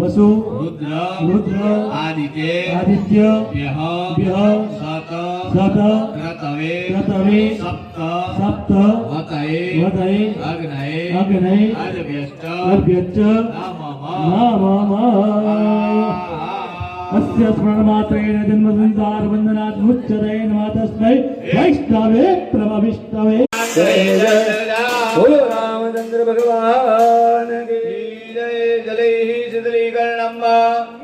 वसु रुद्र आदित्य सत क्रतवे सप्त वतये अग्नये अभ्यच्च नमः अस्य स्मरणमात्रेण जन्मसंसारबन्धनात् मुच्यते नमः तस्मै वैष्णवे प्रभविष्णवे बोलो रामचंद्र भगवान की जय। जलैः शीतलीकरणम्